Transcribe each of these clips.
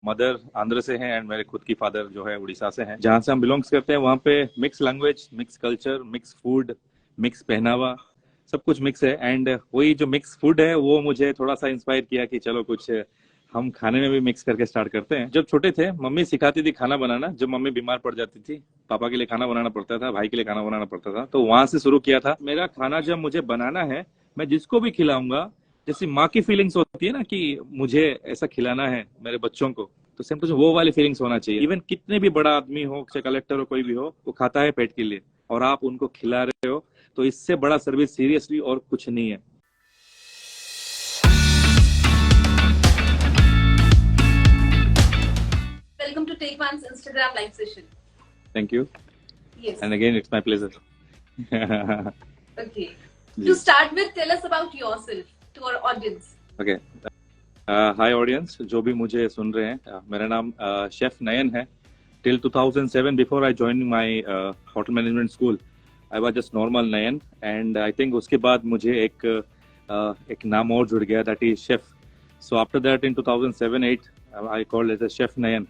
Mother Andhra से हैं and मेरे खुद की फादर जो है उड़ीसा से हैं। जहाँ से हम बिलोंग्स करते हैं वहाँ पे mix language, mix culture, mix food, mix पहनावा, सब कुछ मिक्स है। एंड वही जो मिक्स फूड है वो मुझे थोड़ा सा इंस्पायर किया कि चलो कुछ हम खाने में भी मिक्स करके स्टार्ट करते हैं। जब छोटे थे मम्मी सिखाती थी खाना बनाना। जब मम्मी बीमार पड़ जाती थी पापा के लिए खाना बनाना पड़ता था, भाई के लिए खाना बनाना पड़ता था, तो वहां से शुरू किया था। मेरा खाना जब मुझे बनाना है मैं जिसको भी खिलाऊंगा, जैसी माँ की फीलिंग्स होती है ना कि मुझे ऐसा खिलाना है मेरे बच्चों को, तो सेम टू वो वाली फीलिंग्स होना चाहिए। इवन कितने भी बड़ा आदमी हो, चाहे कलेक्टर हो, कोई भी हो, वो खाता है पेट के लिए और आप उनको खिला रहे हो, तो इससे बड़ा सर्विस सीरियसली और कुछ नहीं है। Welcome to Take One's Instagram live session. Thank you. Yes. And again, it's my pleasure. Okay. To start with, tell us about yourself to our audience. Okay. Hi audience, जो भी मुझे सुन रहे हैं, मेरा नाम शेफ नयन है। Till 2007 before I join my hotel management school I was just normal Nayan, and I think उसके बाद मुझे एक नाम और जुड़ गया, that is chef. So after that in 2007-8 I called as a chef Nayan.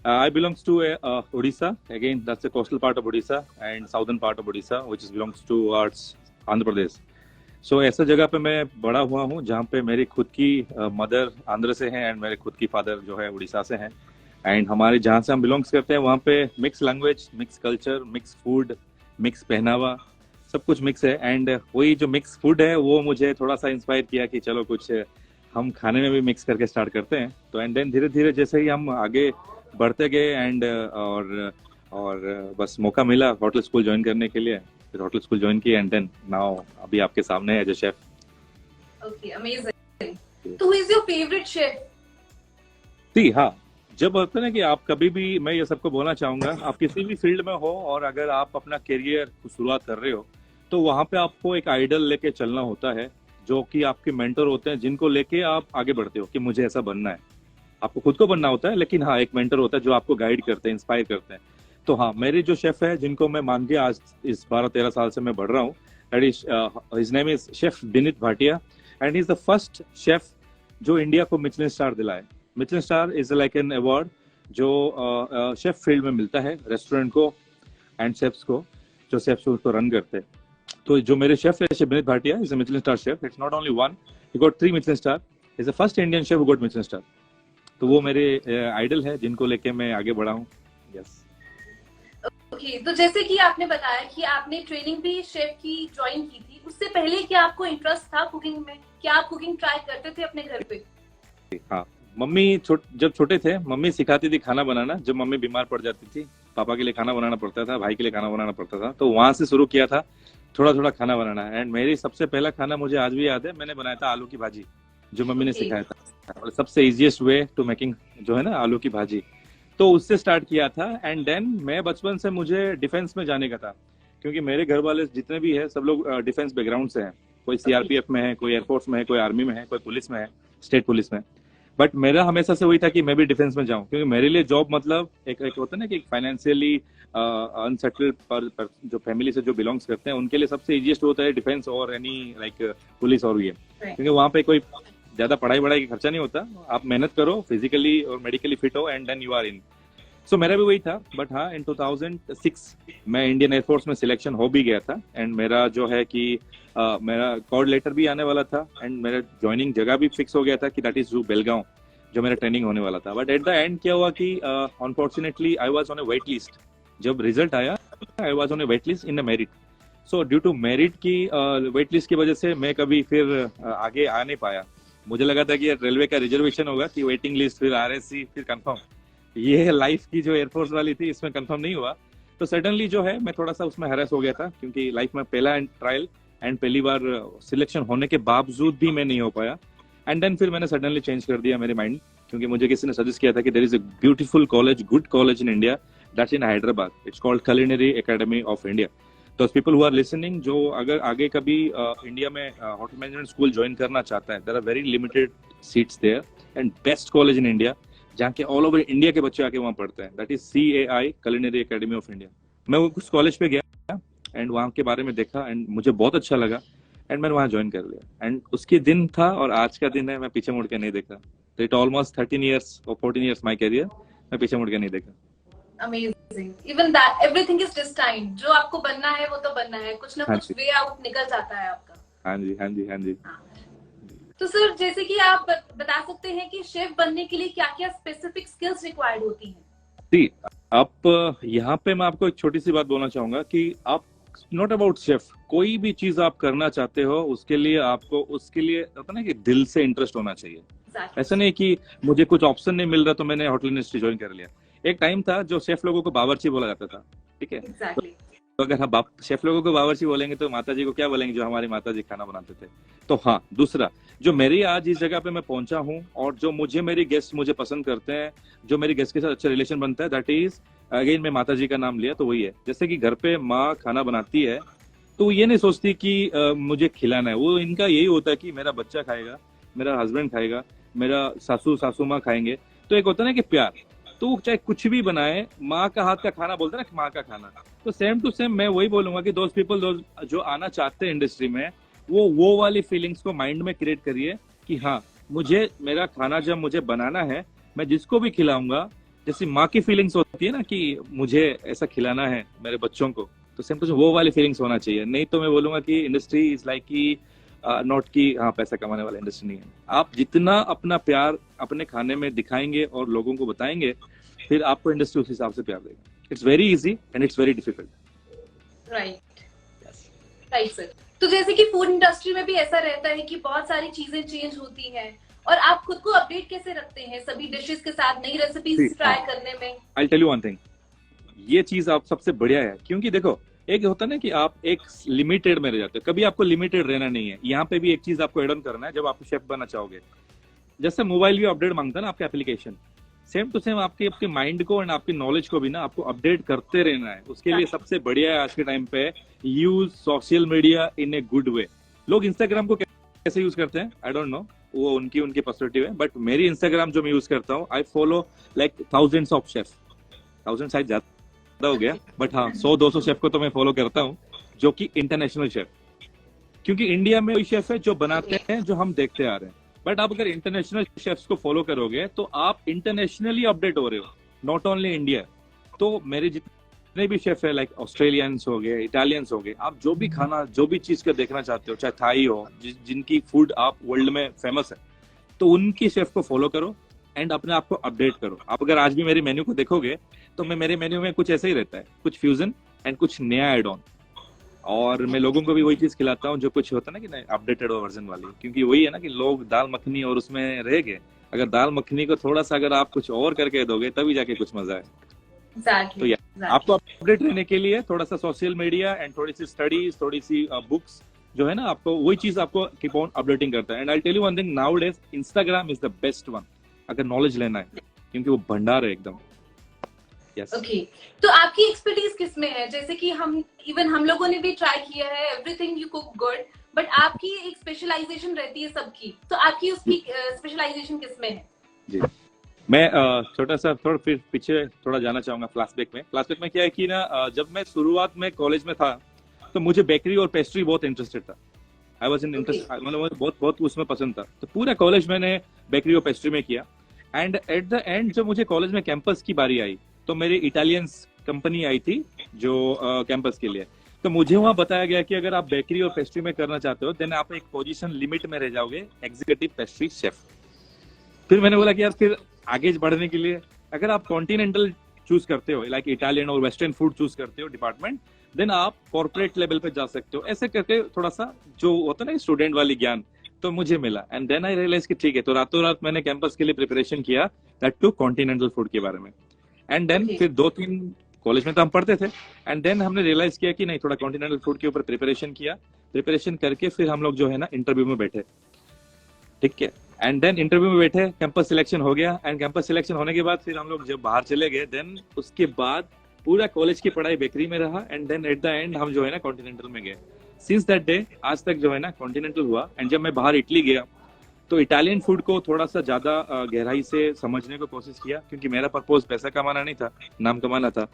I belongs to Odisha. Again, that's the coastal part of Odisha and southern part of Odisha, which is belongs towards Andhra Pradesh. So ऐसा जगह पे मैं बड़ा हुआ हूँ जहाँ पे मेरी खुद की मदर आंध्र से हैं एंड मेरे खुद की फादर जो है उड़ीसा से हैं। एंड हमारे जहाँ से हम बिलोंग्स करते हैं वहाँ पे mix language, mix culture, mix food, mix पहनावा, सब कुछ मिक्स है। एंड वही जो मिक्स फूड है वो मुझे थोड़ा सा इंस्पायर किया कि चलो कुछ हम खाने में भी मिक्स करके स्टार्ट करते हैं। तो एंड देन धीरे धीरे जैसे ही हम आगे बढ़ते गए एंड और बस मौका मिला होटल स्कूल ज्वाइन करने के लिए, फिर होटल स्कूल ज्वाइन किया एंड देन नाउ अभी आपके सामने as a chef. Okay, amazing. So who is your favorite chef? जी हाँ, जब होता है ना कि आप कभी भी, मैं ये सबको बोलना चाहूंगा, आप किसी भी फील्ड में हो और अगर आप अपना करियर की शुरुआत कर रहे हो तो वहाँ पे आपको एक आइडल लेके चलना होता है, जो कि आपके मेंटर होते हैं, जिनको लेके आप आगे बढ़ते हो कि मुझे ऐसा बनना है। आपको खुद को बनना होता है, लेकिन हाँ एक मेंटर होता है जो आपको गाइड करते हैं, इंस्पायर करते हैं। तो हाँ, मेरे जो शेफ है जिनको मैं मान के आज इस 12-13 साल से मैं बढ़ रहा हूँ, his name is chef Vineet Bhatia and he is the first chef जो इंडिया को मिचलिन स्टार दिलाए। Michelin star is like an award जो शेफ फील्ड में मिलता है रेस्टोरेंट को एंड शेफ्स को, जो शेफ्स उसको रन करते हैं। तो जो मेरे शेफ है chef Vineet Bhatia is a Michelin star chef. It's not only one, he got 3 Michelin star, is the first Indian chef who got Michelin star. तो वो मेरे आइडल है जिनको लेके मैं आगे बढ़ा हूँ। यस। Okay, तो जैसे कि आपने बताया कि आपने ट्रेनिंग भी शेफ की ज्वाइन की थी, उससे पहले क्या आपको इंटरेस्ट था कुकिंग में? क्या आप कुकिंग ट्राई करते थे अपने घर पे? हाँ, मम्मी जब छोटे थे मम्मी सिखाती थी खाना बनाना। जब मम्मी बीमार पड़ जाती थी पापा के लिए खाना बनाना पड़ता था, भाई के लिए खाना बनाना पड़ता था, तो वहां से शुरू किया था थोड़ा थोड़ा खाना बनाना। एंड मेरी सबसे पहला खाना मुझे आज भी याद है, मैंने बनाया था आलू की भाजी, जो मम्मी ने सिखाया था। और सबसे इजीएस्ट वे टू मेकिंग जो है ना आलू की भाजी, तो उससे स्टार्ट किया था। एंड देन मैं बचपन से मुझे डिफेंस में जाने का था, क्योंकि मेरे घर वाले जितने भी है सब लोग डिफेंस बैकग्राउंड से हैं। कोई सीआरपीएफ में है, कोई एयरफोर्स में है, कोई आर्मी में है, कोई पुलिस में है, स्टेट पुलिस में। बट मेरा हमेशा से वही था कि मैं भी डिफेंस में जाऊं, क्योंकि मेरे लिए जॉब मतलब एक होता है ना कि फाइनेंशियली अनसेटल्ड पर जो फैमिली से जो बिलोंग्स करते हैं उनके लिए सबसे इजीएस्ट होता है डिफेंस और एनी लाइक पुलिस और ये, क्योंकि वहां पे कोई ज्यादा पढ़ाई का खर्चा नहीं होता। आप मेहनत करो, फिजिकली और मेडिकली फिट हो and then you are in. So मेरा भी वही था। बट हाँ, इन 2006 मैं इंडियन एयरफोर्स में सिलेक्शन हो भी गया था एंड मेरा जो है कि मेरा कॉल लेटर भी आने वाला था एंड मेरा ज्वाइनिंग जगह भी फिक्स हो गया था कि दैट इज जू बेलगांव, जो मेरा ट्रेनिंग होने वाला था। बट एट द एंड क्या हुआ कि unfortunately I was on a wait list. जब रिजल्ट आया I was on a wait list in a merit. So due to merit की वेट लिस्ट की वजह से मैं कभी फिर आगे आ नहीं पाया। मुझे लगा था कि रेलवे का रिजर्वेशन होगा कि वेटिंग लिस्ट, फिर आरएससी, फिर कंफर्म। ये लाइफ की जो एयरफोर्स वाली थी इसमें कंफर्म नहीं हुआ। तो सडनली जो है मैं थोड़ा सा उसमें हैरेस हो गया था, क्योंकि लाइफ में पहला ट्रायल एंड पहली बार सिलेक्शन होने के बावजूद भी मैं नहीं हो पाया। एंड देन फिर मैंने सडनली चेंज कर दिया मेरे माइंड, क्योंकि मुझे किसी ने सजेस्ट किया था कि there is a beautiful college, good college in India, that's in Hyderabad. It's called culinary academy of India. तो पीपल हु आर लिसनिंग, जो अगर आगे कभी इंडिया में होटल मैनेजमेंट स्कूल ज्वाइन करना चाहता है, there are very limited seats there and best college in India, जहाँ के ऑल ओवर इंडिया के बच्चे आके वहाँ पढ़ते हैं। That is CAI, culinary academy of India. मैं उस कॉलेज पे गया एंड वहाँ के बारे में देखा एंड मुझे बहुत अच्छा लगा एंड मैंने वहाँ ज्वाइन कर लिया। एंड उसके दिन था और आज का दिन है, मैं पीछे मुड़ के नहीं देखा। तो इट ऑलमोस्ट 13 इयर्स और 14 इयर्स माय करियर, मैं पीछे मुड़ के नहीं देखा। Amazing, even that everything is destined, जो आपको बनना है वो तो बनना है, कुछ ना हाँ कुछ जी, वे आउट निकल जाता है आपका। हाँ जी, हाँ जी, हाँ जी। तो सर जैसे कि आप बता सकते हैं कि शेफ बनने के लिए क्या क्या स्पेसिफिक स्किल्स रिक्वायर्ड होती हैं? जी, आप यहाँ पे मैं आपको एक छोटी सी बात बोलना चाहूंगा कि आप नॉट अबाउट शेफ, कोई भी चीज आप करना चाहते हो उसके लिए आपको उसके लिए होता ना कि दिल से इंटरेस्ट होना चाहिए। Exactly. ऐसा नहीं कि मुझे कुछ ऑप्शन नहीं मिल रहा तो मैंने होटल इंडस्ट्री ज्वाइन कर लिया। एक टाइम था जो शेफ लोगों को बावर्ची बोला जाता था, ठीक है। Exactly. तो अगर हम शेफ लोगों को बावर्ची बोलेंगे तो माता जी को क्या बोलेंगे, जो हमारी माता जी खाना बनाते थे। तो हाँ, दूसरा जो मेरी आज इस जगह पे मैं पहुंचा हूँ और जो मुझे मेरी गेस्ट मुझे पसंद करते हैं, जो मेरी गेस्ट के साथ अच्छा रिलेशन बनता है, दैट इज अगेन मैं माता जी का नाम लिया तो वही है। जैसे कि घर पे माँ खाना बनाती है तो ये नहीं सोचती कि मुझे खिलाना है, वो इनका यही होता है कि मेरा बच्चा खाएगा, मेरा हस्बैंड खाएगा, मेरा सासू माँ खाएंगे। तो एक होता है ना कि प्यार, तो चाहे कुछ भी बनाए, माँ का हाथ का खाना बोलते हैं ना, माँ का खाना। तो सेम टू सेम मैं वही बोलूंगा कि दोज पीपल जो आना चाहते हैं इंडस्ट्री में, वो वाली फीलिंग्स को माइंड में क्रिएट करिए कि हाँ, मुझे मेरा खाना जब मुझे बनाना है, मैं जिसको भी खिलाऊंगा, जैसी माँ की फीलिंग्स होती है ना कि मुझे ऐसा खिलाना है मेरे बच्चों को, तो सेम टू सेम वो वाली फीलिंग्स होना चाहिए। नहीं तो मैं बोलूंगा कि इंडस्ट्री इज लाइक कि नॉट की हाँ पैसा कमाने वाला इंडस्ट्री नहीं है। आप जितना अपना प्यार अपने खाने में दिखाएंगे और लोगों को बताएंगे, फिर आपको इंडस्ट्री उस हिसाब से प्यार देगा। It's very easy and it's very difficult. Right, right sir. तो जैसे कि फूड इंडस्ट्री में भी ऐसा रहता है कि बहुत सारी चीजें चेंज होती हैं, और आप खुद को अपडेट कैसे रखते हैं सभी डिशेस के साथ, नई रेसिपीज ट्राई करने में? I tell you one thing, ये चीज आप सबसे बढ़िया है, क्योंकि देखो एक होता है ना कि आप एक लिमिटेड में रह जाते हो, कभी आपको लिमिटेड रहना नहीं है। यहाँ पे भी एक चीज आपको एड ऑन करना है जब आप शेफ बनना चाहोगे। जैसे मोबाइल भी अपडेट मांगता है ना आपका एप्लीकेशन, सेम टू सेम आपके माइंड को एंड आपकी नॉलेज को भी ना आपको अपडेट करते रहना है। उसके लिए सबसे बढ़िया है आज के टाइम पे, use social media in a good way. लोग इंस्टाग्राम को कैसे यूज करते हैं आई डोंट नो, वो उनकी पर्सपेक्टिव है, बट मेरी इंस्टाग्राम जो मैं यूज करता हूँ, I follow like thousands of chef, thousand शायद ज्यादा हो गया, बट हाँ 100-200 शेफ को तो मैं फॉलो करता हूँ, जो कि इंटरनेशनल शेफ। क्योंकि इंडिया में वही शेफ है जो बनाते हैं, जो हम देखते आ रहे हैं, बट आप अगर इंटरनेशनल शेफ्स को फॉलो करोगे तो आप इंटरनेशनली अपडेट हो रहे हो, नॉट ओनली इंडिया। तो मेरे जितने भी शेफ है, लाइक ऑस्ट्रेलियंस हो गए, इटालियंस हो गए, आप जो भी खाना जो भी चीज का देखना चाहते हो, चाहे थाई हो, जिनकी फूड आप वर्ल्ड में फेमस है, तो उनकी शेफ को फॉलो करो एंड अपने आप को अपडेट करो। आप अगर आज भी मेरे मेन्यू को देखोगे तो मेरे मेन्यू में कुछ ऐसा ही रहता है, कुछ फ्यूजन एंड कुछ नया एड ऑन। और मैं लोगों को भी वही चीज खिलाता हूँ जो कुछ होता है ना कि अपडेटेड वर्जन वाली, क्योंकि वही है ना कि लोग दाल मखनी और उसमें रह गए। अगर दाल मखनी को थोड़ा सा अगर आप कुछ और करके दोगे तभी जाके कुछ मजा है। Exactly, तो आपको अपडेट रहने के लिए थोड़ा सा सोशल मीडिया एंड थोड़ी सी स्टडीज, थोड़ी सी बुक्स जो है ना, आपको वही चीज आपको कीप ऑन अपडेटिंग करता है। And I tell you one thing, nowadays Instagram is the best one अगर नॉलेज लेना है, क्योंकि वो भंडार है एकदम। Yes. Okay. तो आपकी एक्सपर्टीज किस में है? जैसे कि हम लोगों ने भी ट्राई किया है, everything you cook good, but आपकी एक स्पेशलाइजेशन रहती है सबकी, तो आपकी उसकी स्पेशलाइजेशन किस में है? जी, मैं छोटा सा थोड़ा फिर पीछे थोड़ा जाना चाहूंगा फ्लैशबैक में। फ्लैशबैक में क्या है कि ना, जब मैं शुरुआत में कॉलेज में था तो मुझे बेकरी और पेस्ट्री बहुत इंटरेस्टेड था। आई वाज इन इंटरेस्ट, मतलब मुझे बहुत उसमें पसंद था। तो पूरा कॉलेज मैंने बेकरी और पेस्ट्री में किया। एंड एट द एंड जब मुझे कॉलेज में कैंपस की बारी आई तो मेरी इटालियंस कंपनी आई थी जो कैंपस के लिए। तो मुझे वहां बताया गया कि अगर आप बेकरी और पेस्ट्री में करना चाहते हो देन आप एक पोजीशन लिमिट में रह जाओगे, एग्जीक्यूटिव पेस्ट्री शेफ। फिर मैंने बोला कि यार फिर आगे बढ़ने के लिए अगर आप कॉन्टिनेंटल चूज करते हो, लाइक इटालियन और वेस्टर्न फूड चूज करते हो डिपार्टमेंट, देन आप कॉर्पोरेट लेवल पे जा सकते हो। ऐसे करके थोड़ा सा जो होता है ना स्टूडेंट वाली ज्ञान तो मुझे मिला। एंड देन आई रियलाइज कि ठीक है, तो रातों रात मैंने कैंपस के लिए प्रिपरेशन किया, दैट टू कॉन्टिनेंटल फूड के बारे में। एंड देन फिर 2-3 कॉलेज में तो हम पढ़ते थे, एंड देन हमने रियलाइज किया कि नहीं, थोड़ा कॉन्टिनेंटल फूड के ऊपर प्रिपरेशन किया। प्रिपरेशन करके फिर हम लोग जो है ना इंटरव्यू में बैठे, ठीक है। एंड देन इंटरव्यू में बैठे, कैंपस सिलेक्शन हो गया। एंड कैंपस सिलेक्शन होने के बाद फिर हम लोग जब बाहर चले गए, देन उसके बाद पूरा कॉलेज की पढ़ाई बेकरी में रहा। And then at the end हम जो है ना कॉन्टिनेंटल में गए। सिंस दैट डे आज तक जो है ना कॉन्टिनेंटल हुआ। एंड जब मैं बाहर इटली गया तो इटालियन फूड को थोड़ा सा ज्यादा गहराई से समझने को कोशिश किया, क्योंकि मेरा पर्पज पैसा कमाना नहीं था, नाम कमाना था।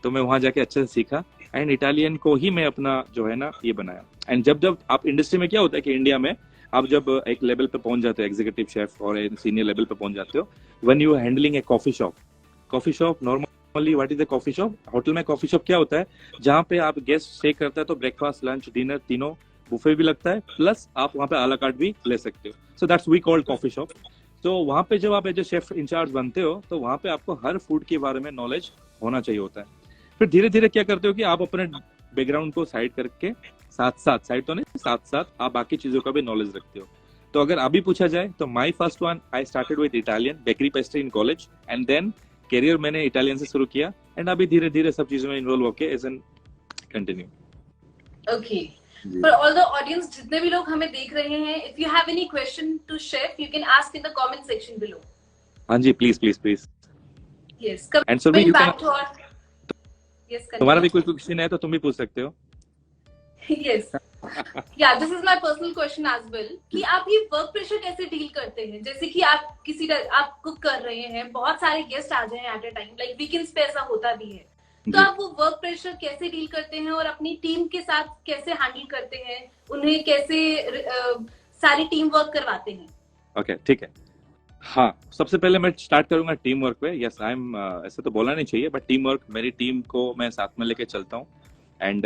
तो मैं वहां जाके अच्छे से सीखा एंड इटालियन को ही मैं अपना जो है ना ये बनाया। एंड जब आप इंडस्ट्री में क्या होता है कि इंडिया में आप जब एक लेवल पे पहुंच जाते हो, एग्जीक्यूटिव शेफ और सीनियर लेवल पे पहुंच जाते हो, when you handling A coffee shop normally what is a coffee shop, hotel में कॉफी शॉप क्या होता है, जहाँ पे आप गेस्ट स्टे करता है तो ब्रेकफास्ट लंच डिनर तीनों बुफे भी लगता है, प्लस आप वहाँ पे आला कार्ट भी ले सकते हो, so that's we called coffee shop. तो वहाँ पे जब आप एज ए शेफ इंचार्ज बनते हो तो वहाँ पे आपको हर फूड के बारे में नॉलेज होना चाहिए होता है। फिर धीरे धीरे क्या करते हो कि आप अपने बैकग्राउंड को साइड करके साइड तो नहीं, साथ आप बाकी चीजों का भी नॉलेज रखते हो। तो अगर अभी पूछा जाए तो my first one I started with Italian bakery pastry in college, and then career मैंने इटालियन से शुरू किया, एंड अभी धीरे धीरे सब चीजों में इन्वॉल्व होके as an continue. Okay, for all the audience, जितने भी लोग हमें देख रहे हैं, if you have any question to chef you can ask in the comment section below. हाँ जी, प्लीज। यस, एंड सो भी बैक टू आवर, यस, तुम्हारा भी कोई क्वेश्चन है तो तुम भी पूछ सकते हो। यस, या this is my personal question as well कि आप ये वर्क प्रेशर कैसे डील करते हैं? जैसे कि आप कुक कर रहे हैं, बहुत सारे गेस्ट आ जाए at a time, like weekends पे ऐसा होता भी है, तो आप वो वर्क प्रेशर कैसे डील करते हैं और अपनी टीम के साथ कैसे हैंडल करते हैं, उन्हें कैसे सारी टीम वर्क करवाते हैं? ओके, ठीक है। हाँ, सबसे पहले मैं स्टार्ट करूंगा टीम वर्क पे। यस, आई एम, ऐसे तो बोलना नहीं चाहिए, बट टीम वर्क, मेरी टीम को मैं साथ में लेके चलता हूँ, एंड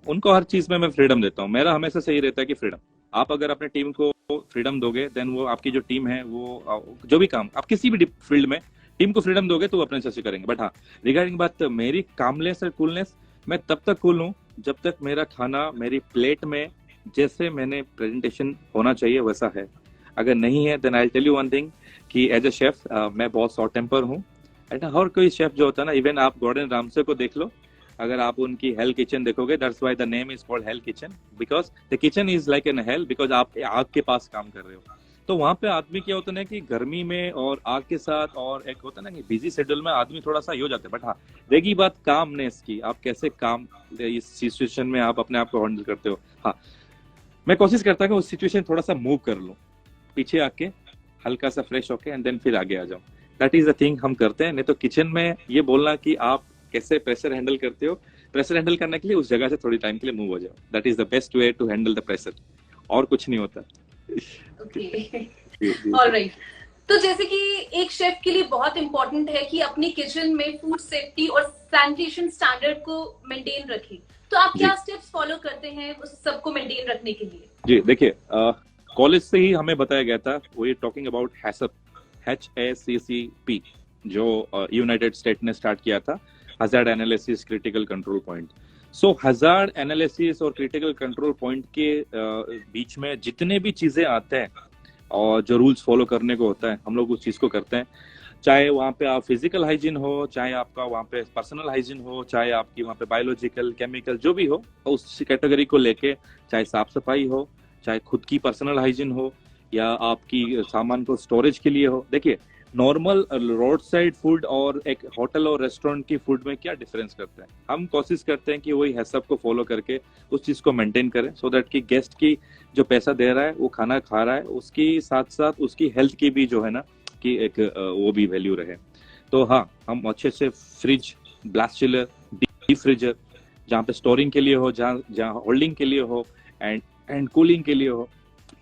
उनको हर चीज में मैं फ्रीडम देता हूँ। मेरा हमेशा से ये रहता है कि फ्रीडम, आप अगर अपने टीम को फ्रीडम दोगे देन वो आपकी जो टीम है वो जो भी काम आप किसी भी फील्ड में टीम को फ्रीडम दोगे तो वो अपने से करेंगे। बट हाँ, रिगार्डिंग बात मेरी कामनेस और कूलनेस, मैं तब तक कूल हूँ जब तक मेरा खाना मेरी प्लेट में जैसे मैंने प्रेजेंटेशन होना चाहिए वैसा है। अगर नहीं है then I tell you one thing कि एज ए शेफ मैं बहुत शॉर्ट टेम्पर हूँ, एंड हर कोई शेफ जो होता है ना, इवन आप गॉर्डन रामसे को देख लो, अगर आप उनकी हेल किचन देखोगे, that's why the name is called hello kitchen, because the kitchen is like N hello, because आप आग के पास काम कर रहे हो। तो वहां पे आदमी क्या होता है ना कि गर्मी में और आग के साथ, और एक होता है ना कि बिजी शेड्यूल में आदमी थोड़ा सा हो जाता है। बट हाँ, रहेगी बात कामनेस की, आप कैसे काम इस सिचुएशन में आप अपने आप को हैंडल करते हो। हाँ, मैं कोशिश करता हूँ कि उस सिचुएशन थोड़ा सा मूव कर लूँ, पीछे आके हल्का सा फ्रेश होके एंड देन फिर आगे आ जाऊँ। दैट इज द थिंग हम करते हैं। नहीं तो किचन में ये बोलना कि आप कैसे प्रेशर हैंडल करते हो, प्रेशर हैंडल करने के लिए उस जगह से थोड़ी टाइम के लिए मूव हो जाओ। That is the best way to handle the pressure, और कुछ नहीं होता। Okay, alright. तो जैसे कि एक शेफ के लिए बहुत इंपॉर्टेंट है कि अपनी किचन में फूड सेफ्टी और सैनिटेशन स्टैंडर्ड को मेंटेन रखें, तो आप क्या स्टेप्स फॉलो करते हैं उस सबको मेंटेन रखने के लिए? जी देखिए, कॉलेज से ही हमें बताया गया था, we talking about HACCP, HACCP, जो यूनाइटेड स्टेट ने स्टार्ट किया था, hazard analysis critical control point. So hazard analysis और क्रिटिकल कंट्रोल पॉइंट के बीच में जितने भी चीजें आते हैं और जो रूल्स फॉलो करने को होता है, हम लोग उस चीज को करते हैं। चाहे वहाँ पे आप फिजिकल हाइजीन हो, चाहे आपका वहाँ पे पर्सनल हाइजीन हो, चाहे आपकी वहाँ पे बायोलॉजिकल केमिकल जो भी हो, उस कैटेगरी को लेके, चाहे साफ सफाई हो, चाहे खुद की पर्सनल हाइजीन हो, या आपकी सामान को स्टोरेज के लिए हो। देखिए, नॉर्मल रोड साइड फूड और एक होटल और रेस्टोरेंट की फूड में क्या डिफरेंस करते हैं? हम कोशिश करते हैं कि वही हैसप को फॉलो करके उस चीज को मेंटेन करें, सो दैट कि गेस्ट की जो पैसा दे रहा है वो खाना खा रहा है, उसकी साथ साथ उसकी हेल्थ की भी जो है ना कि एक वो भी वैल्यू रहे। तो हाँ, हम अच्छे से fridge, blast chiller, deep freezer, जहाँ पे स्टोरिंग के लिए हो, जहाँ होल्डिंग के लिए हो, एंड कूलिंग के लिए हो,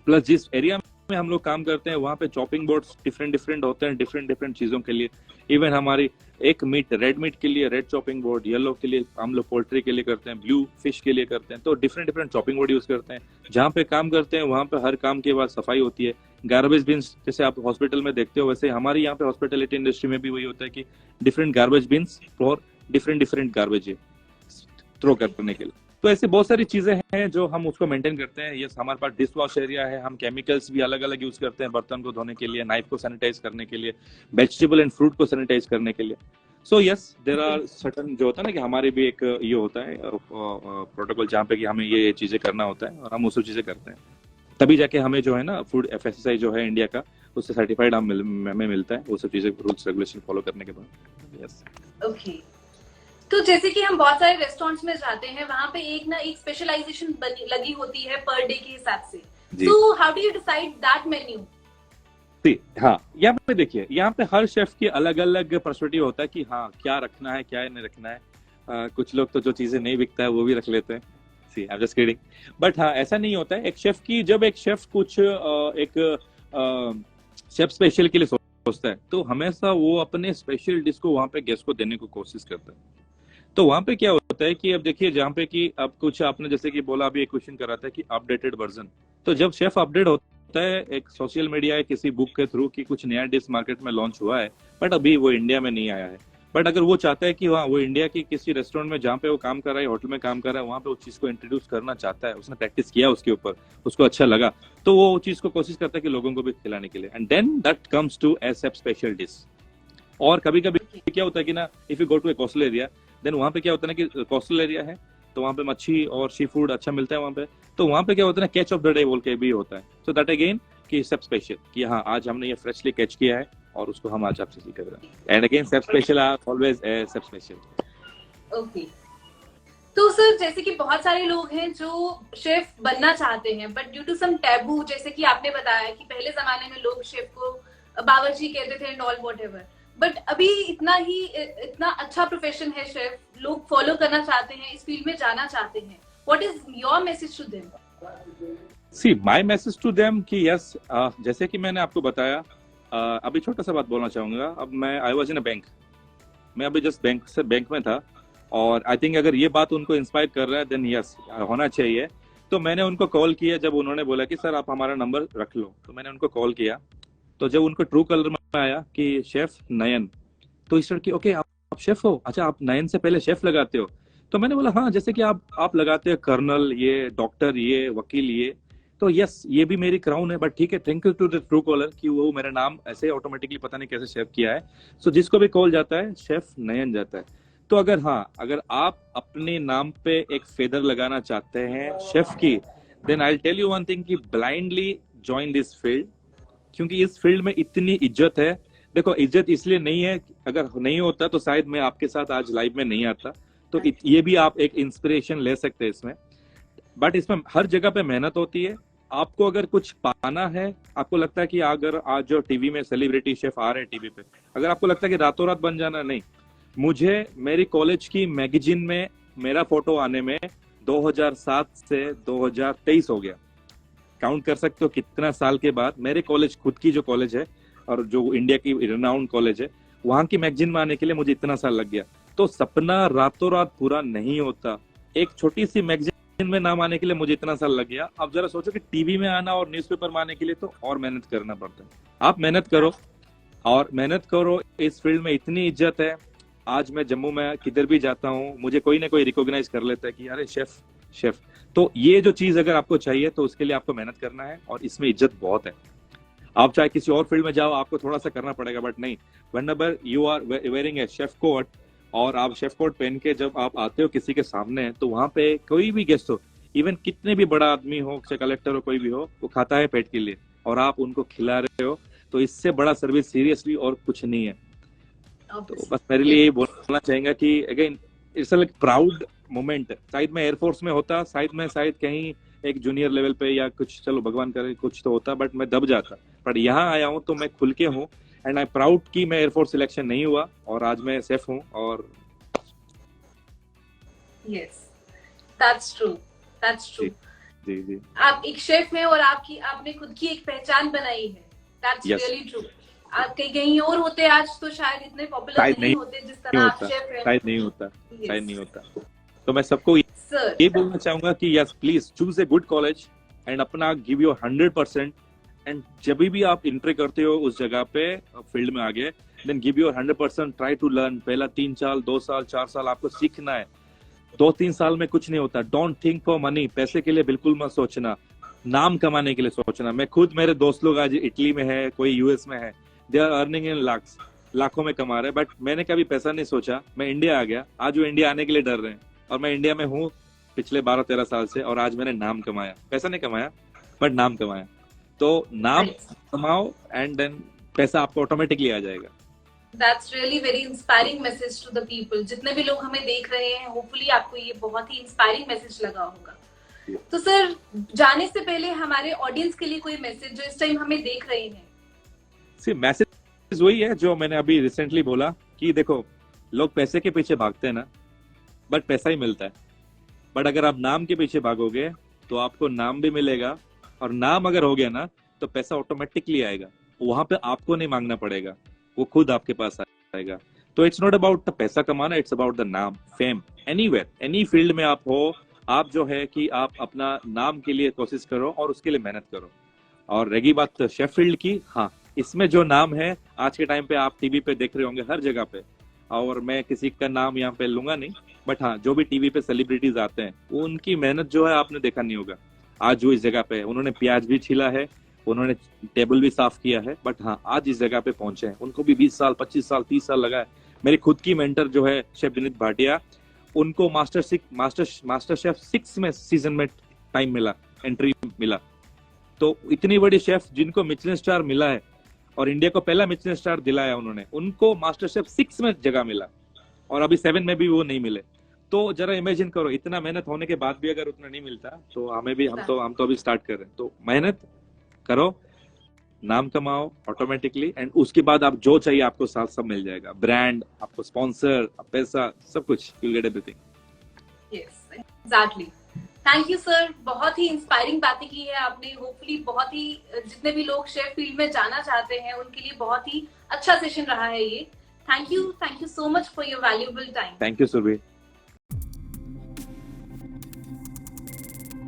प्लस जिस एरिया में हम लोग काम करते हैं वहाँ पे चॉपिंग बोर्ड्स डिफरेंट होते हैं डिफरेंट चीजों के लिए। इवन हमारी एक रेड मीट के लिए रेड चॉपिंग बोर्ड, येलो के लिए हम लोग पोल्ट्री के लिए करते हैं, ब्लू फिश के लिए करते हैं। तो डिफरेंट चॉपिंग बोर्ड यूज करते हैं। जहाँ पे काम करते हैं वहाँ पे हर काम के बाद सफाई होती है। गार्बेज बिन्स जैसे आप हॉस्पिटल में देखते हो, वैसे हमारे यहाँ पे हॉस्पिटलिटी इंडस्ट्री में भी वही होता है कि different garbage bins for different garbage throw करने के लिए। तो ऐसे बहुत सारी चीजें हैं जो हम उसको मेंटेन करते हैं। यस, हमारे पास डिश वॉश एरिया है, हम केमिकल्स भी अलग अलग यूज करते हैं बर्तन को धोने के लिए, नाइफ को सैनिटाइज करने के लिए, वेजिटेबल एंड फ्रूट को सैनिटाइज करने के लिए। So yes, there are certain जो होता है ना कि हमारे भी एक ये होता है प्रोटोकॉल जहाँ पे कि हमें ये चीजें करना होता है और हम उस चीजें करते हैं, तभी जाके हमें जो है ना फूड FSSAI जो है इंडिया का, उससे सर्टिफाइड हमें मिलता है वो सब चीजें, रूल्स रेगुलेशन फॉलो करने के बाद। Yes, okay. तो जैसे कि हम बहुत सारे रेस्टोरेंट्स में जाते हैं, वहाँ पे एक ना एक स्पेशलाइजेशन लगी होती है पर डे के हिसाब से। तो how do you decide that menu? हाँ, यहाँ पे देखिए, यहाँ पे हर शेफ की अलग अलग पर्सपेक्टिव होता है कि हाँ क्या रखना है क्या नहीं रखना है। कुछ लोग तो जो चीजें नहीं बिकता है वो भी रख लेते हैं। See I am just kidding. But हाँ, ऐसा नहीं होता है। एक शेफ की, जब एक शेफ कुछ एक शेफ स्पेशल के लिए सोचता है, तो हमेशा वो अपने स्पेशल डिश को वहां पे गेस्ट को देने को कोशिश करता है। तो वहां पे क्या होता है कि अब देखिए, जहाँ पे कि अब कुछ आपने जैसे कि बोला, अभी एक क्वेश्चन कर रहा था कि अपडेटेड वर्जन। तो जब शेफ अपडेट होता है एक सोशल मीडिया या किसी बुक के थ्रू कि कुछ नया डिश मार्केट में लॉन्च हुआ है, बट अभी वो इंडिया में नहीं आया है, बट अगर वो चाहता है कि हाँ, वो इंडिया की किसी रेस्टोरेंट में जहाँ पे वो काम कर रहा है, होटल में काम कर रहा है, वहां पे उस चीज को इंट्रोड्यूस करना चाहता है, उसने प्रैक्टिस किया उसके ऊपर, उसको अच्छा लगा, तो वो चीज को कोशिश करता है कि लोगों को भी खिलाने के लिए, and then that comes to S F special dish. और कभी कभी क्या होता है कि ना, if you go to a coastal area, then वहां पे क्या होता है ना कि कोस्टल एरिया है तो वहां पे मच्छी और सी फूड अच्छा मिलता है वहां पे, तो वहां पे क्या होता है ना, कैच ऑफ द डे बोल के भी होता है। सो दैट अगेन कि सब स्पेशल, कि हाँ आज हमने ये फ्रेशली कैच किया है और उसको हम आज आपसे सीख रहे हैं, एंड अगेन सब स्पेशल आर ऑलवेज सब स्पेशल। ओके। तो सर, जैसे कि बहुत सारे लोग हैं जो शेफ बनना चाहते हैं, but due to some taboo, जैसे कि आपने बताया कि पहले जमाने में लोग शेफ को बावर्ची कहते थे एंड ऑल व्हाटएवर, बट अभी इतना अच्छा प्रोफेशन है शेफ, लोग फॉलो करना चाहते हैं, इस फील्ड में जाना चाहते हैं। What is your message to them? See my message to them कि यस, जैसे कि मैंने आपको बताया, अभी छोटा सा बात बोलना चाहूंगा। अब मैं I was in a bank, मैं अभी जस्ट बैंक में था, और आई थिंक अगर ये बात उनको इंस्पायर कर रहा है, देन यस होना चाहिए। तो मैंने उनको कॉल किया जब उन्होंने बोला कि सर आप हमारा नंबर रख लो, तो मैंने उनको कॉल किया। तो जब उनको ट्रू कलर में आया कि शेफ नयन, तो इस की ओके आप शेफ हो, अच्छा आप नयन से पहले शेफ लगाते हो? तो मैंने बोला हाँ, जैसे कि आप लगाते हो कर्नल, ये डॉक्टर, ये वकील, ये तो यस ये भी मेरी क्राउन है, बट ठीक है, thank you to the true caller कि वो मेरा नाम ऐसे ऑटोमेटिकली पता नहीं कैसे शेफ किया है। सो जिसको भी कॉल जाता है शेफ नयन जाता है। तो अगर हाँ, अगर आप अपने नाम पे एक फेदर लगाना चाहते हैं शेफ की, then I tell you one thing कि ब्लाइंडली ज्वाइन दिस फील्ड, क्योंकि इस फील्ड में इतनी इज्जत है। देखो इज्जत इसलिए नहीं है, अगर नहीं होता तो शायद मैं आपके साथ आज लाइव में नहीं आता। तो ये भी आप एक इंस्पिरेशन ले सकते हैं इसमें, बट इसमें हर जगह पे मेहनत होती है। आपको अगर कुछ पाना है, आपको लगता है कि अगर आज जो टीवी में सेलिब्रिटी शेफ आ रहे हैं टीवी पे, अगर आपको लगता है कि रातों रात बन जाना, नहीं। मुझे मेरी कॉलेज की मैगजीन में मेरा फोटो आने में 2007 से 2023 हो गया। काउंट कर सकते हो कितना साल के बाद मेरे कॉलेज, खुद की जो कॉलेज है और जो इंडिया की रिनाउंड कॉलेज है, वहां की मैगजीन में आने के लिए मुझे इतना साल लग गया। तो सपना रातों रात पूरा नहीं होता। एक छोटी सी मैगजीन में नाम आने के लिए मुझे इतना साल लग गया। अब जरा सोचो कि टीवी में आना और न्यूज़पेपर में आने के लिए तो और मेहनत करना पड़ता है। आप मेहनत करो और मेहनत करो, इस फील्ड में इतनी इज्जत है। आज मैं जम्मू में किधर भी जाता हूँ, मुझे कोई ना कोई रिकॉग्नाइज कर लेता है कि अरे शेफ शेफ। तो ये जो चीज अगर आपको चाहिए तो उसके लिए आपको मेहनत करना है, और इसमें इज्जत बहुत है। आप चाहे किसी और फील्ड में जाओ, आपको थोड़ा सा करना पड़ेगा, बट नहीं, whenever you are wearing a chef coat, और आप शेफ कोट पहन के जब आप आते हो किसी के सामने, तो वहां पे कोई भी गेस्ट हो, इवन कितने भी बड़ा आदमी हो, चाहे कलेक्टर हो, कोई भी हो, वो खाता है पेट के लिए, और आप उनको खिला रहे हो, तो इससे बड़ा सर्विस सीरियसली और कुछ नहीं है। तो बस मेरे लिए यही बोलना चाहेंगे कि again it's like proud moment. शायद मैं एयरफोर्स में होता, शायद कहीं एक जूनियर लेवल पे या कुछ, चलो भगवान करे कुछ तो होता, बट मैं दब जाता। बट यहाँ आया हूँ तो मैं खुल के हूँ, एंड आई प्राउड कि मैं एयरफोर्स सिलेक्शन नहीं हुआ और आज मैं सेफ हूँ। और yes, that's true, that's true. जी जी, आप एक शेफ हैं और आपने खुद की एक पहचान बनाई है। That's really true. आप कहीं और होते आज तो शायद इतने पॉपुलर नहीं होते जिस तरह आप शेफ हैं। शायद नहीं होता। तो मैं सबको ये बोलना चाहूंगा कि yes please choose a good college and अपना गिव योर 100%। एंड जब भी आप एंट्री करते हो उस जगह पे, फील्ड में आगे, then give your 100%, try to learn. पहला 3 साल 2 साल 4 साल आपको सीखना है। 2-3 साल में कुछ नहीं होता। डोंट थिंक फॉर मनी, पैसे के लिए बिल्कुल मत सोचना, नाम कमाने के लिए सोचना। मैं खुद, मेरे दोस्त लोग आज इटली में है, कोई यूएस में है, दे आर अर्निंग इन लाखों में कमा रहे हैं, बट मैंने कभी पैसा नहीं सोचा। मैं इंडिया आ गया, आज वो इंडिया आने के लिए डर रहे हैं, और मैं इंडिया में हूँ पिछले 12-13 साल से, और आज मैंने नाम कमाया। पैसा नहीं कमाया बट नाम कमाया। तो नाम कमाओ एंड देन पैसा आपको ऑटोमेटिकली आ जाएगा। That's really very inspiring message to the people। जितने भी लोग हमें देख रहे हैं, होपफुली आपको ये बहुत ही इंस्पायरिंग मैसेज लगा होगा। तो सर, जाने से पहले हमारे ऑडियंस के लिए कोई मैसेज जो इस टाइम हमें देख रहे हैं? मैसेज वही है जो मैंने अभी रिसेंटली बोला कि देखो, लोग पैसे के पीछे भागते हैं ना, बट पैसा ही मिलता है। बट अगर आप नाम के पीछे भागोगे तो आपको नाम भी मिलेगा, और नाम अगर हो गया ना तो पैसा ऑटोमेटिकली आएगा, वहां पे आपको नहीं मांगना पड़ेगा, वो खुद आपके पास आएगा। तो इट्स नॉट अबाउट द पैसा कमाना, इट्स अबाउट द नाम, फेम। एनीवेयर, एनी फील्ड में आप हो, आप जो है कि आप अपना नाम के लिए कोशिश करो और उसके लिए मेहनत करो। और रही बात शेफ फील्ड की, हाँ, इसमें जो नाम है आज के टाइम पे आप टीवी पे देख रहे होंगे हर जगह पे, और मैं किसी का नाम यहाँ पे लूंगा नहीं, बट हाँ, जो भी टीवी पे सेलिब्रिटीज आते हैं उनकी मेहनत जो है आपने देखा नहीं होगा। आज वो इस जगह पे, उन्होंने प्याज भी छिला है, उन्होंने टेबल भी साफ किया है, बट हाँ आज इस जगह पे पहुंचे हैं, उनको भी 20 साल 25 साल 30 साल लगा है। मेरी खुद की मेंटर जो है शेफ विनीत भाटिया, उनको मास्टर शेफ 6 में सीजन में टाइम मिला, एंट्री मिला। तो इतनी बड़ी शेफ जिनको मिचलिन स्टार मिला है और इंडिया को पहला मिचलिन स्टार दिलाया उन्होंने, उनको मास्टर शेफ 6 में जगह मिला, और अभी 7 में भी वो नहीं मिले। तो जरा इमेजिन करो, इतना मेहनत होने के बाद भी अगर उतना नहीं मिलता तो हमें भी, हम तो अभी स्टार्ट कर रहे हैं। तो मेहनत करो, नाम कमाओ ऑटोमेटिकली, एंड उसके बाद आप जो चाहिए आपको साथ सब मिल जाएगा, ब्रांड, आपको स्पॉन्सर, पैसा, सब कुछ, you get everything. Yes, exactly. Thank you sir, बहुत ही इंस्पायरिंग बातें की है आपने। होपफुली बहुत ही, जितने भी लोग शेफ फील्ड में जाना चाहते हैं उनके लिए बहुत ही अच्छा सेशन रहा है ये। Thank you so much for your valuable time. Thank you Surabhi.